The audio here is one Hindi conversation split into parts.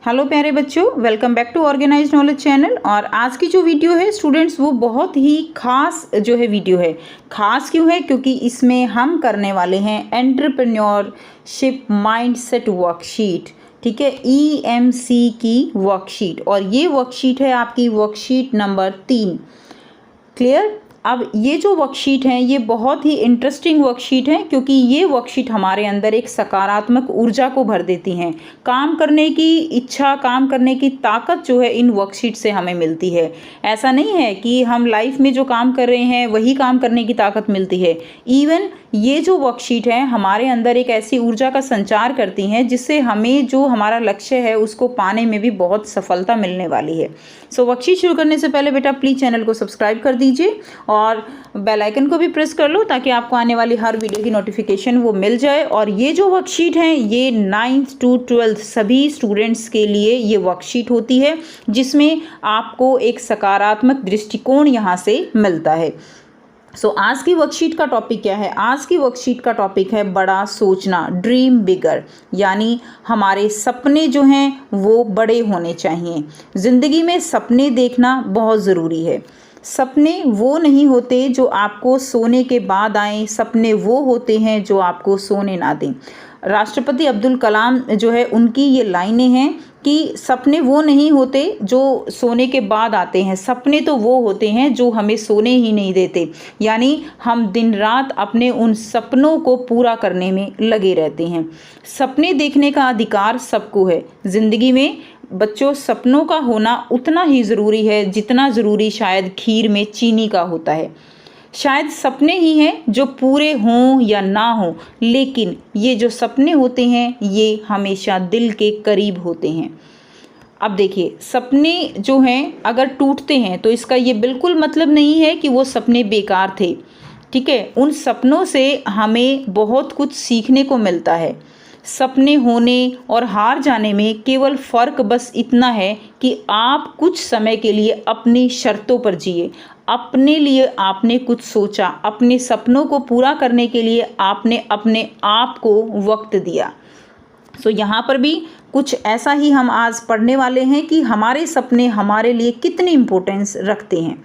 हेलो प्यारे बच्चों, welcome back to organised knowledge channel. और आज की जो वीडियो है स्टूडेंट्स, वो बहुत ही खास जो है वीडियो है। खास क्यों है? क्योंकि इसमें हम करने वाले हैं एंटरप्रेन्योरशिप माइंडसेट वर्कशीट। ठीक है, EMC की वर्कशीट, और ये वर्कशीट है आपकी वर्कशीट नंबर 3। क्लियर? अब ये जो वर्कशीट है ये बहुत ही इंटरेस्टिंग वर्कशीट है, क्योंकि ये वर्कशीट हमारे अंदर एक सकारात्मक ऊर्जा को भर देती हैं। काम करने की इच्छा, काम करने की ताकत जो है इन वर्कशीट से हमें मिलती है। ऐसा नहीं है कि हम लाइफ में जो काम कर रहे हैं वही काम करने की ताकत मिलती है। इवन ये जो वर्कशीट है हमारे अंदर एक ऐसी ऊर्जा का संचार करती हैं जिससे हमें जो हमारा लक्ष्य है उसको पाने में भी बहुत सफलता मिलने वाली है। सो वर्कशीट शुरू करने से पहले बेटा प्लीज़ चैनल को सब्सक्राइब कर दीजिए और बेल आइकन को भी प्रेस कर लो, ताकि आपको आने वाली हर वीडियो की नोटिफिकेशन वो मिल जाए। और ये जो वर्कशीट है ये 9th to 12th सभी स्टूडेंट्स के लिए ये वर्कशीट होती है, जिसमें आपको एक सकारात्मक दृष्टिकोण यहाँ से मिलता है। सो आज की वर्कशीट का टॉपिक क्या है? आज की वर्कशीट का टॉपिक है बड़ा सोचना, ड्रीम बिगर। यानी हमारे सपने जो हैं वो बड़े होने चाहिए। ज़िंदगी में सपने देखना बहुत ज़रूरी है। सपने वो नहीं होते जो आपको सोने के बाद आएँ, सपने वो होते हैं जो आपको सोने ना दें। राष्ट्रपति अब्दुल कलाम जो है उनकी ये लाइनें हैं कि सपने वो नहीं होते जो सोने के बाद आते हैं, सपने तो वो होते हैं जो हमें सोने ही नहीं देते। यानी हम दिन रात अपने उन सपनों को पूरा करने में लगे रहते हैं। सपने देखने का अधिकार सबको है। ज़िंदगी में बच्चों सपनों का होना उतना ही ज़रूरी है जितना ज़रूरी शायद खीर में चीनी का होता है। शायद सपने ही हैं जो पूरे हों या ना हों, लेकिन ये जो सपने होते हैं ये हमेशा दिल के करीब होते हैं। अब देखिए, सपने जो हैं अगर टूटते हैं तो इसका ये बिल्कुल मतलब नहीं है कि वो सपने बेकार थे। ठीक है, उन सपनों से हमें बहुत कुछ सीखने को मिलता है। सपने होने और हार जाने में केवल फ़र्क बस इतना है कि आप कुछ समय के लिए अपनी शर्तों पर जिए। अपने लिए आपने कुछ सोचा, अपने सपनों को पूरा करने के लिए आपने अपने आप को वक्त दिया। सो यहाँ पर भी कुछ ऐसा ही हम आज पढ़ने वाले हैं कि हमारे सपने हमारे लिए कितनी इम्पोर्टेंस रखते हैं।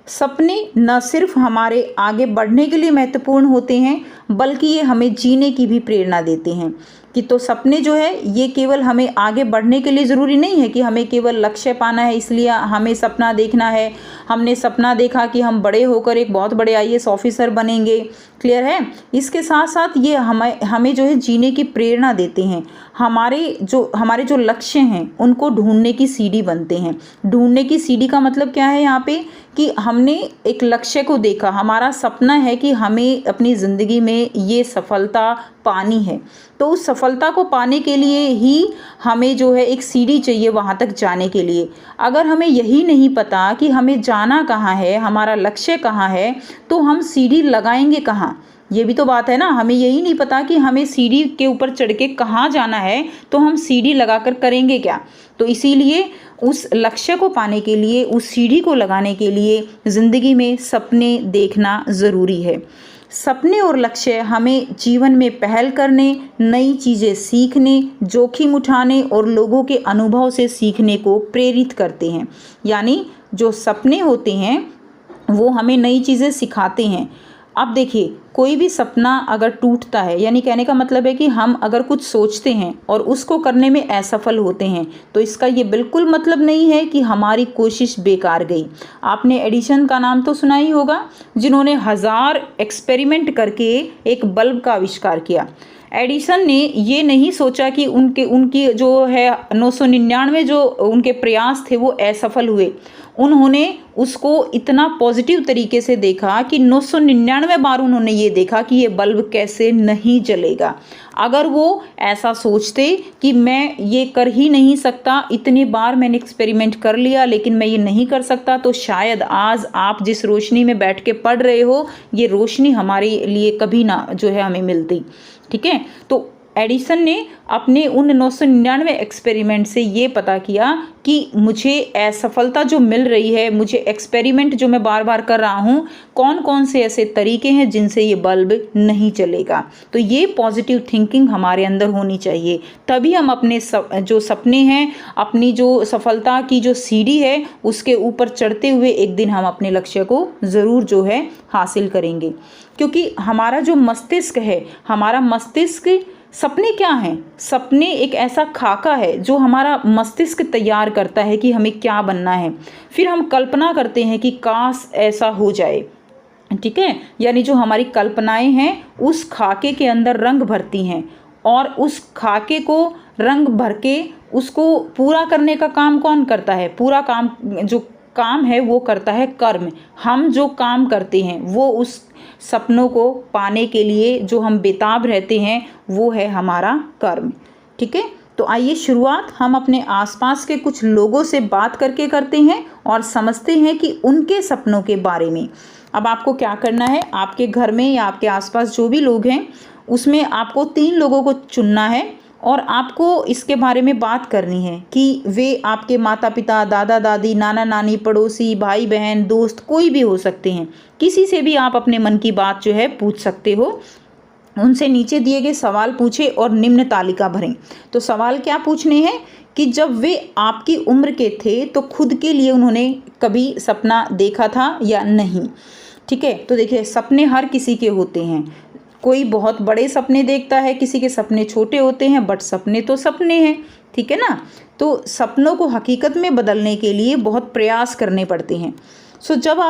सपने न सिर्फ हमारे आगे बढ़ने के लिए महत्वपूर्ण होते हैं, बल्कि ये हमें जीने की भी प्रेरणा देते हैं। कि तो सपने जो है ये केवल हमें आगे बढ़ने के लिए ज़रूरी नहीं है कि हमें केवल लक्ष्य पाना है इसलिए हमें सपना देखना है। हमने सपना देखा कि हम बड़े होकर एक बहुत बड़े IAS ऑफिसर बनेंगे। क्लियर है? इसके साथ साथ ये हमें जो है जीने की प्रेरणा देते हैं। हमारे जो लक्ष्य हैं उनको ढूंढने की सीढ़ी बनते हैं। ढूंढने की सीढ़ी का मतलब क्या है यहाँ पे? कि हमने एक लक्ष्य को देखा, हमारा सपना है कि हमें अपनी ज़िंदगी में ये सफलता पानी है, तो उस सफलता को पाने के लिए ही हमें जो है एक सीढ़ी चाहिए वहाँ तक जाने के लिए। अगर हमें यही नहीं पता कि हमें जाना कहाँ है, हमारा लक्ष्य कहाँ है, तो हम सीढ़ी लगाएंगे कहाँ? ये भी तो बात है ना। हमें यही नहीं पता कि हमें सीढ़ी के ऊपर चढ़ के कहाँ जाना है, तो हम सीढ़ी लगाकर करेंगे क्या? तो इसीलिए उस लक्ष्य को पाने के लिए, उस सीढ़ी को लगाने के लिए ज़िंदगी में सपने देखना ज़रूरी है। सपने और लक्ष्य हमें जीवन में पहल करने, नई चीज़ें सीखने, जोखिम उठाने और लोगों के अनुभव से सीखने को प्रेरित करते हैं। यानी जो सपने होते हैं वो हमें नई चीज़ें सिखाते हैं। अब देखिए, कोई भी सपना अगर टूटता है, यानी कहने का मतलब है कि हम अगर कुछ सोचते हैं और उसको करने में असफल होते हैं, तो इसका ये बिल्कुल मतलब नहीं है कि हमारी कोशिश बेकार गई। आपने एडिसन का नाम तो सुना ही होगा, जिन्होंने 1000 एक्सपेरिमेंट करके एक बल्ब का आविष्कार किया। एडिसन ने ये नहीं सोचा कि उनकी जो है 999 जो उनके प्रयास थे वो असफल हुए। उन्होंने उसको इतना पॉजिटिव तरीके से देखा कि 999 बार उन्होंने ये देखा कि ये बल्ब कैसे नहीं जलेगा। अगर वो ऐसा सोचते कि मैं ये कर ही नहीं सकता, इतनी बार मैंने एक्सपेरिमेंट कर लिया लेकिन मैं ये नहीं कर सकता, तो शायद आज आप जिस रोशनी में बैठ के पढ़ रहे हो ये रोशनी हमारे लिए कभी ना जो है हमें मिलती। ठीक है, तो एडिसन ने अपने उन 999 एक्सपेरिमेंट से ये पता किया कि मुझे असफलता जो मिल रही है, मुझे एक्सपेरिमेंट जो मैं बार बार कर रहा हूँ, कौन कौन से ऐसे तरीके हैं जिनसे ये बल्ब नहीं चलेगा। तो ये पॉजिटिव थिंकिंग हमारे अंदर होनी चाहिए, तभी हम अपने जो सपने हैं, अपनी जो सफलता की जो सीढ़ी है उसके ऊपर चढ़ते हुए एक दिन हम अपने लक्ष्य को ज़रूर जो है हासिल करेंगे। क्योंकि हमारा जो मस्तिष्क है, हमारा मस्तिष्क, सपने क्या हैं? सपने एक ऐसा खाका है जो हमारा मस्तिष्क तैयार करता है कि हमें क्या बनना है। फिर हम कल्पना करते हैं कि काश ऐसा हो जाए, ठीक है। यानी जो हमारी कल्पनाएं हैं उस खाके के अंदर रंग भरती हैं, और उस खाके को रंग भर के उसको पूरा करने का काम कौन करता है? पूरा काम जो काम है वो करता है कर्म। हम जो काम करते हैं वो उस सपनों को पाने के लिए जो हम बेताब रहते हैं वो है हमारा कर्म, ठीक है। तो आइए शुरुआत हम अपने आसपास के कुछ लोगों से बात करके करते हैं और समझते हैं कि उनके सपनों के बारे में। अब आपको क्या करना है, आपके घर में या आपके आसपास जो भी लोग हैं उसमें आपको 3 लोगों को चुनना है और आपको इसके बारे में बात करनी है कि वे आपके माता पिता, दादा दादी, नाना नानी, पड़ोसी, भाई बहन, दोस्त, कोई भी हो सकते हैं। किसी से भी आप अपने मन की बात जो है पूछ सकते हो। उनसे नीचे दिए गए सवाल पूछे और निम्न तालिका भरें। तो सवाल क्या पूछने हैं कि जब वे आपकी उम्र के थे तो खुद के लिए उन्होंने कभी सपना देखा था या नहीं, ठीक है। तो देखिए, सपने हर किसी के होते हैं, कोई बहुत बड़े सपने देखता है, किसी के सपने छोटे होते हैं, बट सपने तो सपने हैं, ठीक है ना। तो सपनों को हकीकत में बदलने के लिए बहुत प्रयास करने पड़ते हैं। जब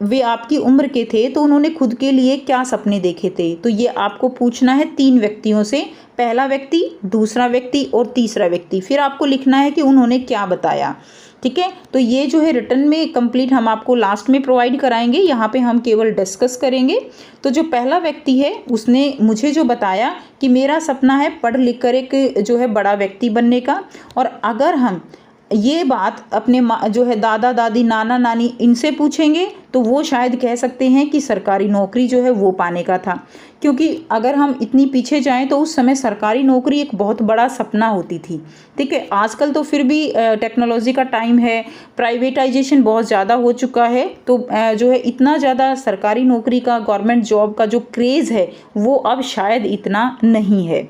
वे आपकी उम्र के थे तो उन्होंने खुद के लिए क्या सपने देखे थे? तो ये आपको पूछना है 3 व्यक्तियों से, पहला व्यक्ति, दूसरा व्यक्ति और तीसरा व्यक्ति। फिर आपको लिखना है कि उन्होंने क्या बताया, ठीक है। तो ये जो है रिटर्न में कंप्लीट हम आपको लास्ट में प्रोवाइड कराएंगे, यहाँ पे हम केवल डिस्कस करेंगे। तो जो पहला व्यक्ति है उसने मुझे जो बताया कि मेरा सपना है पढ़ लिख कर एक जो है बड़ा व्यक्ति बनने का, और अगर हम ये बात अपने जो है दादा दादी, नाना नानी, इनसे पूछेंगे तो वो शायद कह सकते हैं कि सरकारी नौकरी जो है वो पाने का था। क्योंकि अगर हम इतनी पीछे जाएं तो उस समय सरकारी नौकरी एक बहुत बड़ा सपना होती थी, ठीक है। आजकल तो फिर भी टेक्नोलॉजी का टाइम है, प्राइवेटाइजेशन बहुत ज़्यादा हो चुका है, तो जो है इतना ज़्यादा सरकारी नौकरी का, गवर्नमेंट जॉब का जो क्रेज़ है वो अब शायद इतना नहीं है,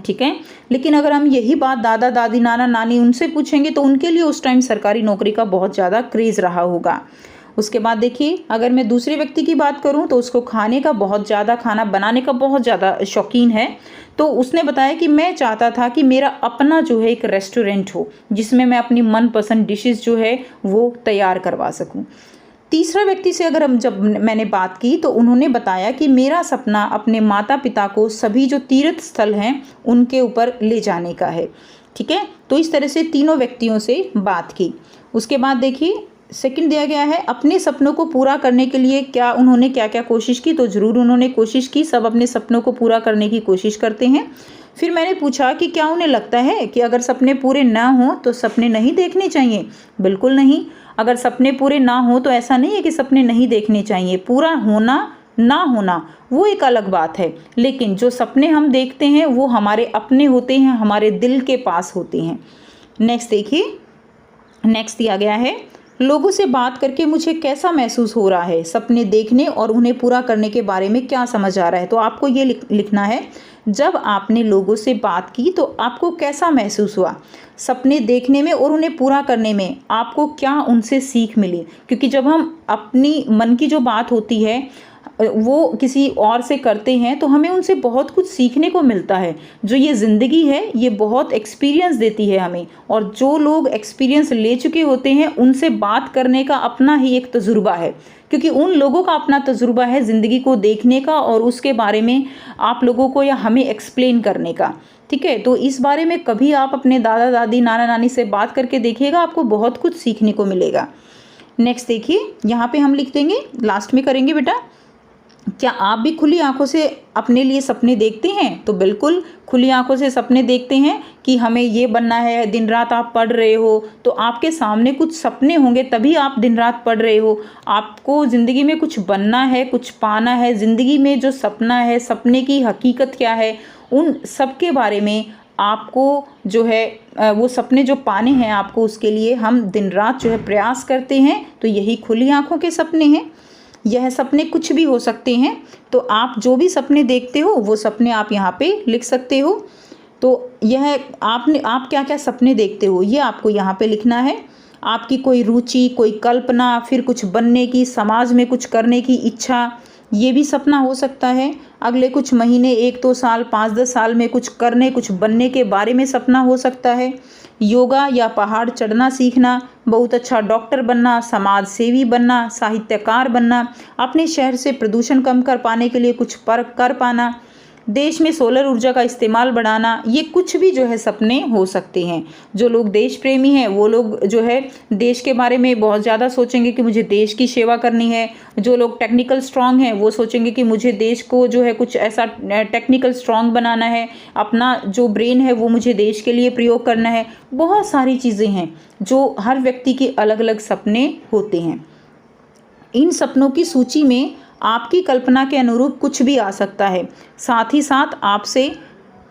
ठीक है। लेकिन अगर हम यही बात दादा दादी, नाना नानी, उनसे पूछेंगे तो उनके लिए उस टाइम सरकारी नौकरी का बहुत ज़्यादा क्रेज़ रहा होगा। उसके बाद देखिए, अगर मैं दूसरे व्यक्ति की बात करूं तो उसको खाने का बहुत ज़्यादा, खाना बनाने का बहुत ज़्यादा शौकीन है। तो उसने बताया कि मैं चाहता था कि मेरा अपना जो है एक रेस्टोरेंट हो जिसमें मैं अपनी मनपसंद डिशेस जो है वो तैयार करवा सकूं। तीसरा व्यक्ति से अगर जब मैंने बात की तो उन्होंने बताया कि मेरा सपना अपने माता पिता को सभी जो तीर्थ स्थल हैं उनके ऊपर ले जाने का है, ठीक है। तो इस तरह से तीनों व्यक्तियों से बात की। उसके बाद देखिए, सेकंड दिया गया है अपने सपनों को पूरा करने के लिए क्या उन्होंने क्या क्या कोशिश की। तो ज़रूर उन्होंने कोशिश की, सब अपने सपनों को पूरा करने की कोशिश करते हैं। फिर मैंने पूछा कि क्या उन्हें लगता है कि अगर सपने पूरे ना हों तो सपने नहीं देखने चाहिए? बिल्कुल नहीं। अगर सपने पूरे ना हो तो ऐसा नहीं है कि सपने नहीं देखने चाहिए। पूरा होना ना होना वो एक अलग बात है, लेकिन जो सपने हम देखते हैं वो हमारे अपने होते हैं, हमारे दिल के पास होते हैं। नेक्स्ट देखिए, नेक्स्ट दिया गया है लोगों से बात करके मुझे कैसा महसूस हो रहा है, सपने देखने और उन्हें पूरा करने के बारे में क्या समझ आ रहा है। तो आपको ये लिखना है, जब आपने लोगों से बात की तो आपको कैसा महसूस हुआ, सपने देखने में और उन्हें पूरा करने में आपको क्या उनसे सीख मिली। क्योंकि जब हम अपनी मन की जो बात होती है वो किसी और से करते हैं तो हमें उनसे बहुत कुछ सीखने को मिलता है। जो ये ज़िंदगी है ये बहुत एक्सपीरियंस देती है हमें, और जो लोग एक्सपीरियंस ले चुके होते हैं उनसे बात करने का अपना ही एक तजुर्बा है। क्योंकि उन लोगों का अपना तजुर्बा है ज़िंदगी को देखने का और उसके बारे में आप लोगों को या हमें एक्सप्लेन करने का, ठीक है। तो इस बारे में कभी आप अपने दादा दादी, नाना नानी से बात करके देखिएगा, आपको बहुत कुछ सीखने को मिलेगा। नेक्स्ट देखिए, यहाँ पे हम लिख देंगे, लास्ट में करेंगे बेटा, क्या आप भी खुली आंखों से अपने लिए सपने देखते हैं? तो बिल्कुल खुली आंखों से सपने देखते हैं कि हमें ये बनना है। दिन रात आप पढ़ रहे हो तो आपके सामने कुछ सपने होंगे, तभी आप दिन रात पढ़ रहे हो। आपको ज़िंदगी में कुछ बनना है, कुछ पाना है। ज़िंदगी में जो सपना है, सपने की हकीकत क्या है उन सब के बारे में आपको जो है वो सपने जो पाने हैं आपको, उसके लिए हम दिन रात जो है प्रयास करते हैं। तो यही खुली आँखों के सपने हैं। यह सपने कुछ भी हो सकते हैं। तो आप जो भी सपने देखते हो वो सपने आप यहाँ पे लिख सकते हो। तो यह आप क्या क्या सपने देखते हो ये आपको यहाँ पे लिखना है। आपकी कोई रुचि, कोई कल्पना, फिर कुछ बनने की, समाज में कुछ करने की इच्छा, ये भी सपना हो सकता है। अगले कुछ महीने, 1-2 साल, 5-10 साल में कुछ करने, कुछ बनने के बारे में सपना हो सकता है। योगा या पहाड़ चढ़ना सीखना, बहुत अच्छा डॉक्टर बनना, समाज सेवी बनना, साहित्यकार बनना, अपने शहर से प्रदूषण कम कर पाने के लिए कुछ कर पाना, देश में सोलर ऊर्जा का इस्तेमाल बढ़ाना, ये कुछ भी जो है सपने हो सकते हैं। जो लोग देश प्रेमी हैं वो लोग जो है देश के बारे में बहुत ज़्यादा सोचेंगे कि मुझे देश की सेवा करनी है। जो लोग टेक्निकल स्ट्रांग हैं वो सोचेंगे कि मुझे देश को जो है कुछ ऐसा टेक्निकल स्ट्रांग बनाना है, अपना जो ब्रेन है वो मुझे देश के लिए प्रयोग करना है। बहुत सारी चीज़ें हैं जो हर व्यक्ति के अलग अलग सपने होते हैं। इन सपनों की सूची में आपकी कल्पना के अनुरूप कुछ भी आ सकता है। साथ ही साथ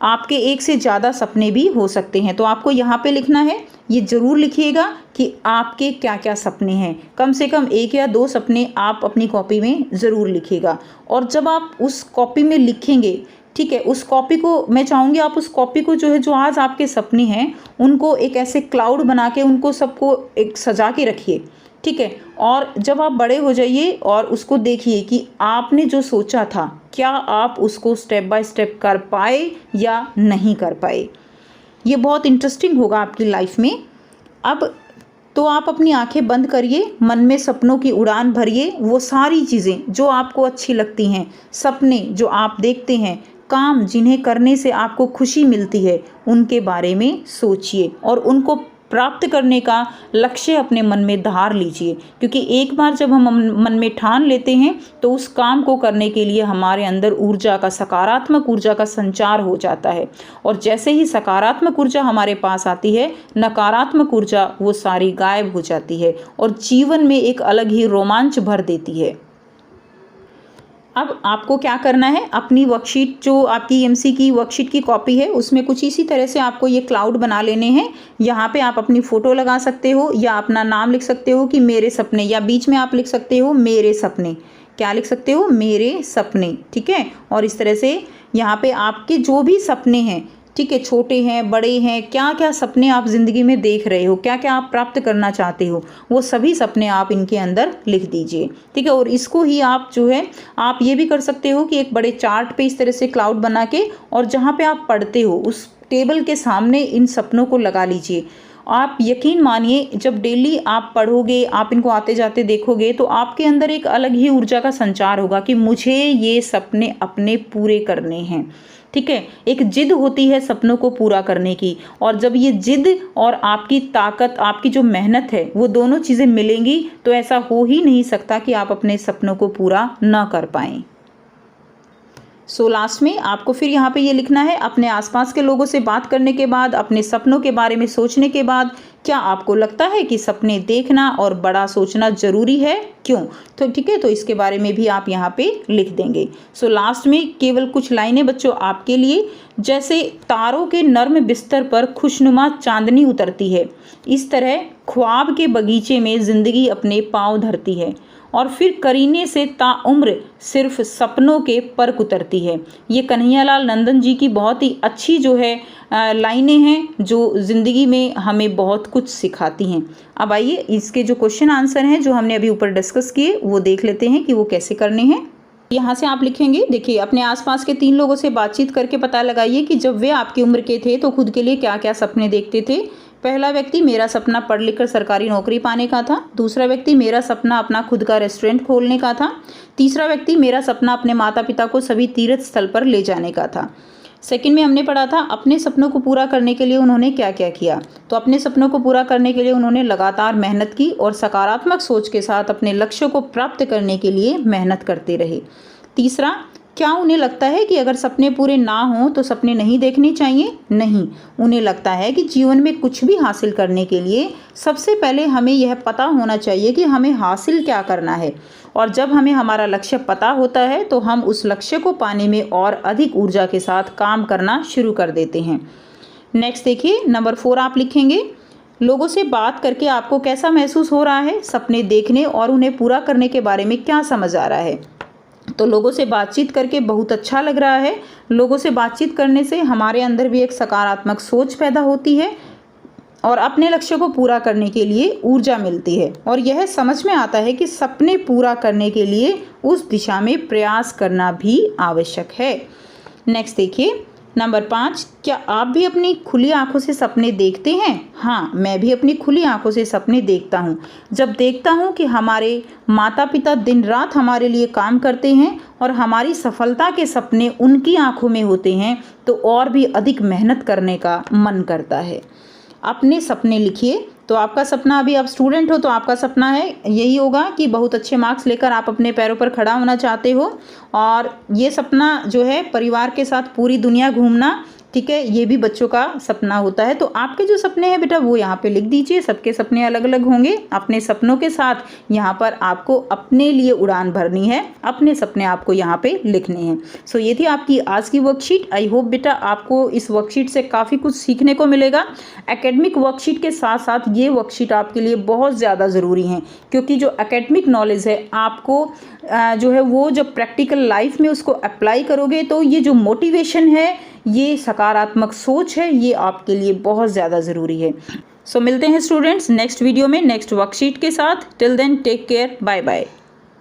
आपके एक से ज़्यादा सपने भी हो सकते हैं। तो आपको यहाँ पे लिखना है, ये ज़रूर लिखिएगा कि आपके क्या क्या सपने हैं। कम से कम 1 या 2 सपने आप अपनी कॉपी में ज़रूर लिखिएगा। और जब आप उस कॉपी में लिखेंगे, ठीक है, उस कॉपी को मैं चाहूँगी आप उस कॉपी को जो है, जो आज आपके सपने हैं उनको एक ऐसे क्लाउड बना के उनको सबको एक सजा के रखिए, ठीक है। और जब आप बड़े हो जाइए और उसको देखिए कि आपने जो सोचा था क्या आप उसको स्टेप बाय स्टेप कर पाए या नहीं कर पाए। ये बहुत इंटरेस्टिंग होगा आपकी लाइफ में। अब तो आप अपनी आंखें बंद करिए, मन में सपनों की उड़ान भरिए। वो सारी चीज़ें जो आपको अच्छी लगती हैं, सपने जो आप देखते हैं, काम जिन्हें करने से आपको खुशी मिलती है, उनके बारे में सोचिए और उनको प्राप्त करने का लक्ष्य अपने मन में धार लीजिए। क्योंकि एक बार जब हम मन में ठान लेते हैं तो उस काम को करने के लिए हमारे अंदर ऊर्जा का, सकारात्मक ऊर्जा का संचार हो जाता है। और जैसे ही सकारात्मक ऊर्जा हमारे पास आती है, नकारात्मक ऊर्जा वो सारी गायब हो जाती है और जीवन में एक अलग ही रोमांच भर देती है। अब आपको क्या करना है, अपनी वर्कशीट जो आपकी एमसी की वर्कशीट की कॉपी है उसमें कुछ इसी तरह से आपको ये क्लाउड बना लेने हैं। यहाँ पे आप अपनी फ़ोटो लगा सकते हो या अपना नाम लिख सकते हो कि मेरे सपने, या बीच में आप लिख सकते हो मेरे सपने। क्या लिख सकते हो, मेरे सपने, ठीक है। और इस तरह से यहाँ पे आपके जो भी सपने हैं, ठीक है, छोटे हैं, बड़े हैं, क्या क्या सपने आप ज़िंदगी में देख रहे हो, क्या क्या आप प्राप्त करना चाहते हो, वो सभी सपने आप इनके अंदर लिख दीजिए, ठीक है। और इसको ही आप जो है आप ये भी कर सकते हो कि एक बड़े चार्ट पे इस तरह से क्लाउड बना के, और जहाँ पे आप पढ़ते हो उस टेबल के सामने इन सपनों को लगा लीजिए। आप यकीन मानिए जब डेली आप पढ़ोगे, आप इनको आते जाते देखोगे तो आपके अंदर एक अलग ही ऊर्जा का संचार होगा कि मुझे ये सपने अपने पूरे करने हैं, ठीक है। एक जिद होती है सपनों को पूरा करने की, और जब ये जिद और आपकी ताकत, आपकी जो मेहनत है, वो दोनों चीज़ें मिलेंगी तो ऐसा हो ही नहीं सकता कि आप अपने सपनों को पूरा ना कर पाएं। सो लास्ट में आपको फिर यहाँ पे ये लिखना है, अपने आसपास के लोगों से बात करने के बाद, अपने सपनों के बारे में सोचने के बाद, क्या आपको लगता है कि सपने देखना और बड़ा सोचना ज़रूरी है, क्यों? तो ठीक है, तो इसके बारे में भी आप यहाँ पे लिख देंगे। सो लास्ट में केवल कुछ लाइनें बच्चों आपके लिए, जैसे तारों के नर्म बिस्तर पर खुशनुमा चांदनी उतरती है, इस तरह ख्वाब के बगीचे में ज़िंदगी अपने पाँव धरती है, और फिर करीने से ताउम्र सिर्फ सपनों के पर उतरती है। ये कन्हैयालाल नंदन जी की बहुत ही अच्छी जो है लाइनें हैं जो ज़िंदगी में हमें बहुत कुछ सिखाती हैं। अब आइए इसके जो क्वेश्चन आंसर हैं जो हमने अभी ऊपर डिस्कस किए वो देख लेते हैं कि वो कैसे करने हैं। यहाँ से आप लिखेंगे, देखिए अपने आसपास के 3 लोगों से बातचीत करके पता लगाइए कि जब वे आपकी उम्र के थे तो खुद के लिए क्या क्या सपने देखते थे। पहला व्यक्ति, मेरा सपना पढ़ लिख कर सरकारी नौकरी पाने का था। दूसरा व्यक्ति, मेरा सपना अपना खुद का रेस्टोरेंट खोलने का था। तीसरा व्यक्ति, मेरा सपना अपने माता पिता को सभी तीर्थ स्थल पर ले जाने का था। सेकंड में हमने पढ़ा था अपने सपनों को पूरा करने के लिए उन्होंने क्या क्या किया। तो अपने सपनों को पूरा करने के लिए उन्होंने लगातार मेहनत की और सकारात्मक सोच के साथ अपने लक्ष्यों को प्राप्त करने के लिए मेहनत करते रहे। तीसरा, क्या उन्हें लगता है कि अगर सपने पूरे ना हों तो सपने नहीं देखने चाहिए? नहीं, उन्हें लगता है कि जीवन में कुछ भी हासिल करने के लिए सबसे पहले हमें यह पता होना चाहिए कि हमें हासिल क्या करना है, और जब हमें हमारा लक्ष्य पता होता है तो हम उस लक्ष्य को पाने में और अधिक ऊर्जा के साथ काम करना शुरू कर देते हैं। नेक्स्ट देखिए, नंबर 4 आप लिखेंगे, लोगों से बात करके आपको कैसा महसूस हो रहा है? सपने देखने और उन्हें पूरा करने के बारे में क्या समझ आ रहा है? तो लोगों से बातचीत करके बहुत अच्छा लग रहा है। लोगों से बातचीत करने से हमारे अंदर भी एक सकारात्मक सोच पैदा होती है और अपने लक्ष्य को पूरा करने के लिए ऊर्जा मिलती है, और यह समझ में आता है कि सपने पूरा करने के लिए उस दिशा में प्रयास करना भी आवश्यक है। नेक्स्ट देखिए, नंबर 5, क्या आप भी अपनी खुली आंखों से सपने देखते हैं? हाँ, मैं भी अपनी खुली आंखों से सपने देखता हूँ। जब देखता हूँ कि हमारे माता पिता दिन रात हमारे लिए काम करते हैं और हमारी सफलता के सपने उनकी आंखों में होते हैं, तो और भी अधिक मेहनत करने का मन करता है। अपने सपने लिखिए। तो आपका सपना, अभी आप स्टूडेंट हो तो आपका सपना है यही होगा कि बहुत अच्छे मार्क्स लेकर आप अपने पैरों पर खड़ा होना चाहते हो, और ये सपना जो है परिवार के साथ पूरी दुनिया घूमना, ठीक है, ये भी बच्चों का सपना होता है। तो आपके जो सपने हैं बेटा वो यहाँ पे लिख दीजिए। सबके सपने अलग अलग होंगे। अपने सपनों के साथ यहाँ पर आपको अपने लिए उड़ान भरनी है, अपने सपने आपको यहाँ पे लिखने हैं। सो ये थी आपकी आज की वर्कशीट। आई होप बेटा आपको इस वर्कशीट से काफ़ी कुछ सीखने को मिलेगा। एकेडमिक वर्कशीट के साथ साथ ये वर्कशीट आपके लिए बहुत ज़्यादा ज़रूरी है, क्योंकि जो एकेडमिक नॉलेज है आपको जो है वो जब प्रैक्टिकल लाइफ में उसको अप्लाई करोगे तो ये जो मोटिवेशन है, ये सकारात्मक सोच है, ये आपके लिए बहुत ज़्यादा ज़रूरी है। सो मिलते हैं स्टूडेंट्स नेक्स्ट वीडियो में नेक्स्ट वर्कशीट के साथ। Till then take care, bye bye.